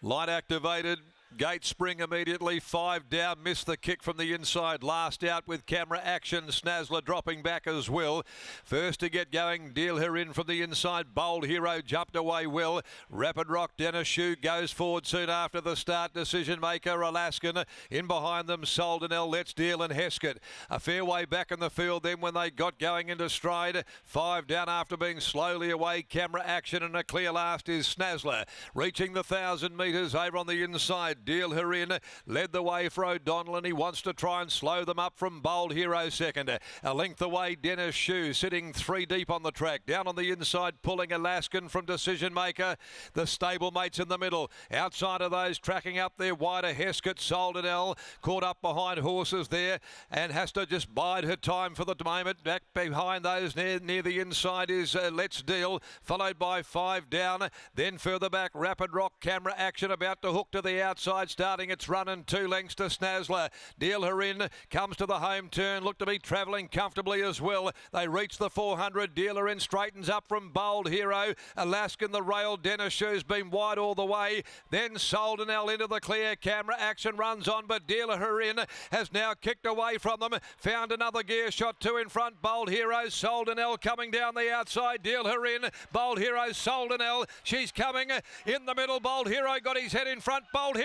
Light activated. Gate spring immediately. 5 down. Missed the kick from the inside. Last out with camera action. Snazzler dropping back as well. First to get going. Deal her in from the inside. Bold Hero jumped away well. Rapid Rock Dennis Shoe goes forward soon after the start. Decision Maker Alaskan. In behind them Soldanel, Let's Deal and Hesket. A fair way back in the field then when they got going into stride. 5 down after being slowly away. Camera action and a clear last is Snazzler. Reaching the 1,000 metres over on the inside. Deal her in, led the way for O'Donnell and he wants to try and slow them up from Bold Hero second. A length away Dennis Shoe sitting 3 deep on the track. Down on the inside pulling Alaskan from Decision Maker. The stablemates in the middle. Outside of those tracking up there wider Hesket. Soldanel caught up behind horses there and has to just bide her time for the moment. Back behind those near the inside is Let's Deal, followed by 5 down. Then further back Rapid Rock Camera Action about to hook to the outside, starting its run and 2 lengths to Snazzler. Deal her in, comes to the home turn, look to be travelling comfortably as well. They reach the 400, Deal her in, straightens up from Bold Hero. Alaskan the rail, Dennis Shoe's been wide all the way. Then Soldanel into the clear, Camera Action runs on, but Deal her in has now kicked away from them. Found another gear shot, 2 in front, Bold Hero, Soldanel coming down the outside, Deal her in, Bold Hero, Soldanel, she's coming in the middle, Bold Hero got his head in front, Bold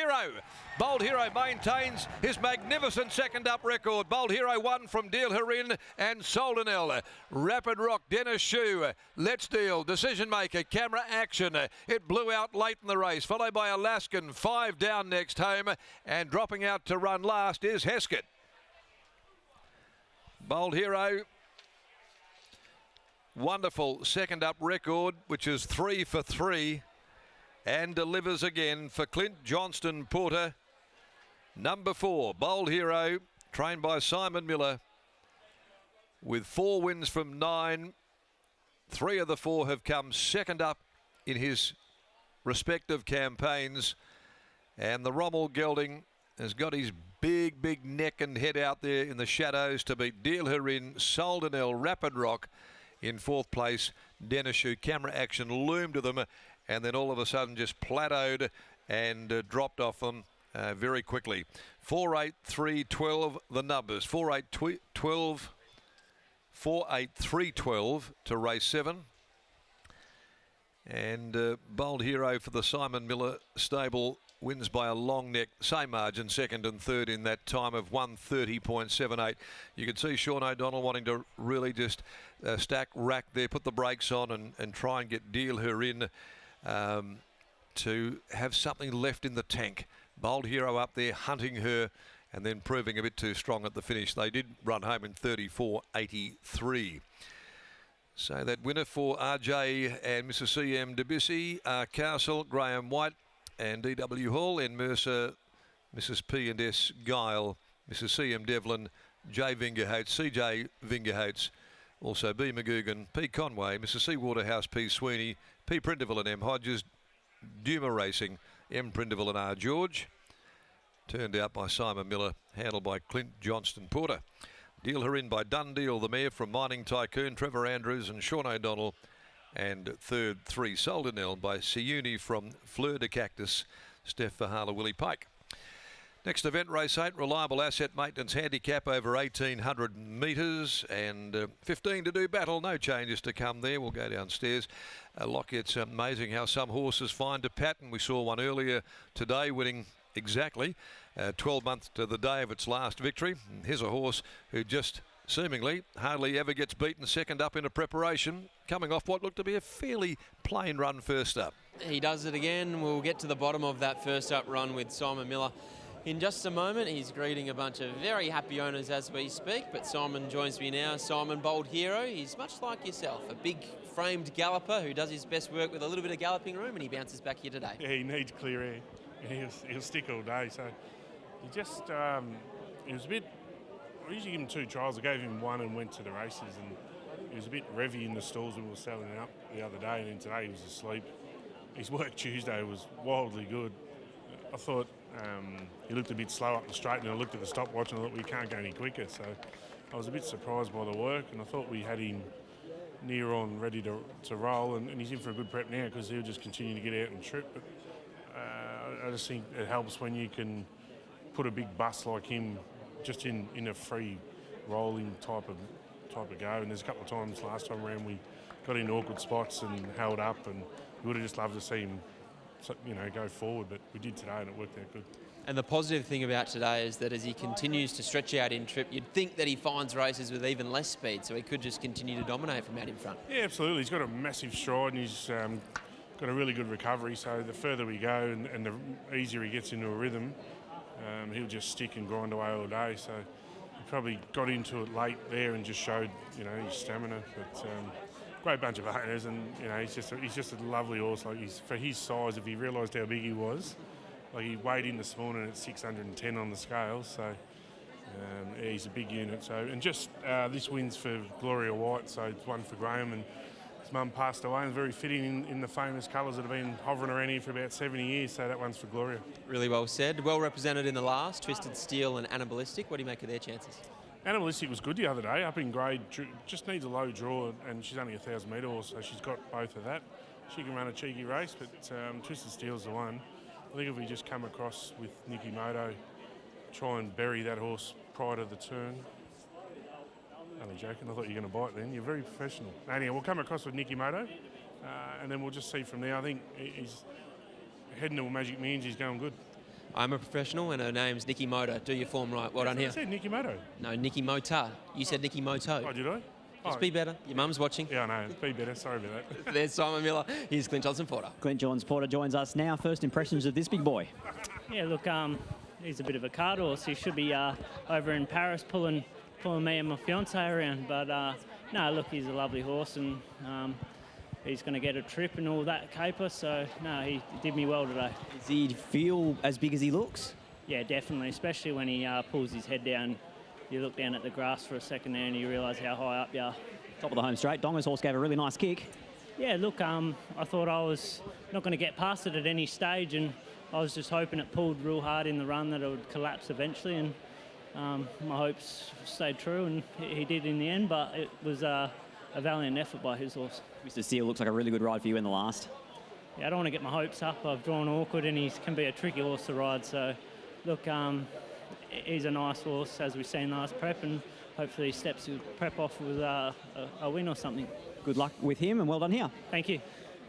Hero maintains his magnificent second up record. Bold Hero won from Deal Her In and Soldanel. Rapid Rock, Dennis Shoe, Let's Deal, Decision Maker, Camera Action. It blew out late in the race, followed by Alaskan. 5 down next home, and dropping out to run last is Hesket. Bold Hero, wonderful second up record, which is 3 for 3. And delivers again for Clint Johnston Porter. Number 4, Bold Hero, trained by Simon Miller, with 4 wins from 9. 3 of the 4 have come second up in his respective campaigns. And the Rommel gelding has got his big neck and head out there in the shadows to beat Deal Her In, Soldanel, Rapid Rock. In 4th place, Dennis Shoe. Camera Action loomed to them, and then all of a sudden just plateaued and dropped off them very quickly. 4, 8, 3, 12, the numbers. 4, 8, 12, 4, 8, 3, 12 to race 7. And Bold Hero for the Simon Miller stable wins by a long neck, same margin, second and third in that time of 1:30.78. You can see Sean O'Donnell wanting to really just stack rack there, put the brakes on and try and get Deal Her In to have something left in the tank. Bold Hero up there hunting her and then proving a bit too strong at the finish. They did run home in 34.83. So that winner for RJ and Mrs. C.M. Debussy, Castle, Graham White and D.W. Hall, and Mercer, Mrs. P&S Guile, Mrs. C.M. Devlin, J. Vingerhoats, C.J. Vingerhoats, also B. McGugan, P. Conway, Mrs. C. Waterhouse, P. Sweeney, P. Prindeville and M. Hodges, Duma Racing, M. Prindeville and R. George. Turned out by Simon Miller, handled by Clint Johnston Porter. Deal Her In by Dundeal, the mare from Mining Tycoon, Trevor Andrews and Sean O'Donnell. And third, 3, Soldanel by Siuni from Fleur de Cactus, Steph Fahala, Willie Pike. Next event, race 8, reliable asset maintenance handicap over 1,800 metres and 15 to do battle. No changes to come there. We'll go downstairs. Lockie, it's amazing how some horses find a pattern. We saw one earlier today winning exactly 12 months to the day of its last victory. And here's a horse who just seemingly hardly ever gets beaten second up in a preparation, coming off what looked to be a fairly plain run first up. He does it again. We'll get to the bottom of that first up run with Simon Miller in just a moment. He's greeting a bunch of very happy owners as we speak, but Simon joins me now. Simon, Bold Hero, he's much like yourself, a big framed galloper who does his best work with a little bit of galloping room, and he bounces back here today. Yeah, he needs clear air. He'll stick all day, so he just, he was a bit, I usually give him 2 trials. I gave him 1 and went to the races, and he was a bit revvy in the stalls when we were selling it up the other day, and then today he was asleep. His work Tuesday was wildly good. I thought he looked a bit slow up the straight, and I looked at the stopwatch and I thought we can't go any quicker, so I was a bit surprised by the work, and I thought we had him near on ready to roll, and he's in for a good prep now because he'll just continue to get out and trip. But I just think it helps when you can put a big bus like him just in a free rolling type of go. And there's a couple of times last time around we got in awkward spots and held up, and we would have just loved to see him, go forward. But we did today, and it worked out good. And the positive thing about today is that as he continues to stretch out in trip, you'd think that he finds races with even less speed, so he could just continue to dominate from out in front. Yeah, absolutely. He's got a massive stride, and he's got a really good recovery. So the further we go and the easier he gets into a rhythm, he'll just stick and grind away all day. So he probably got into it late there and just showed, his stamina. But great bunch of owners, and he's just a lovely horse. Like for his size, if he realised how big he was. Like he weighed in this morning at 610 on the scale, so he's a big unit. So this win's for Gloria White, so it's one for Graham, and his mum passed away, and very fitting in the famous colours that have been hovering around here for about 70 years. So that one's for Gloria. Really well said. Well represented in the last, Twisted Steel and Anabolistic. What do you make of their chances? Anabolistic was good the other day, up in grade. Just needs a low draw, and she's only a 1,000 metre horse, so she's got both of that. She can run a cheeky race, but Twisted Steel's the one. I think if we just come across with Nicky Moto, try and bury that horse prior to the turn. Only joking, I thought you were going to bite then. You're very professional. Anyway, we'll come across with Nicky Moto, and then we'll just see from there. I think he's heading to Magic Millions, he's going good. I'm a professional, and her name's Nicky Moto. Do your form right. Well done here. I said Nicky Moto. No, Nicky Mota. You said Nicky Moto. Oh, did I? Just be better. Your mum's watching. Yeah, I know. Be better. Sorry about that. There's Simon Miller. Here's Clint Johnson-Porter. Clint Johnson-Porter joins us now. First impressions of this big boy. Yeah, look, he's a bit of a card horse. He should be over in Paris pulling me and my fiance around. But no, look, he's a lovely horse, and he's going to get a trip and all that caper. So no, he did me well today. Does he feel as big as he looks? Yeah, definitely. Especially when he pulls his head down. You look down at the grass for a second there, and you realise how high up you are. Top of the home straight. Donga's horse gave a really nice kick. Yeah, look, I thought I was not going to get past it at any stage, and I was just hoping it pulled real hard in the run that it would collapse eventually, and my hopes stayed true, and he did in the end, but it was a valiant effort by his horse. Mr. Steele looks like a really good ride for you in the last. Yeah, I don't want to get my hopes up. I've drawn awkward, and he can be a tricky horse to ride, so look, he's a nice horse, as we've seen last prep, and hopefully he steps to prep off with a win or something. Good luck with him, and well done here. Thank you.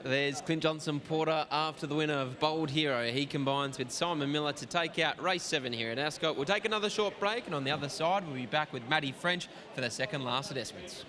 There's Clint Johnson-Porter after the winner of Bold Hero. He combines with Simon Miller to take out race 7 here at Ascot. We'll take another short break, and on the other side, we'll be back with Matty French for the second last at Esmonds.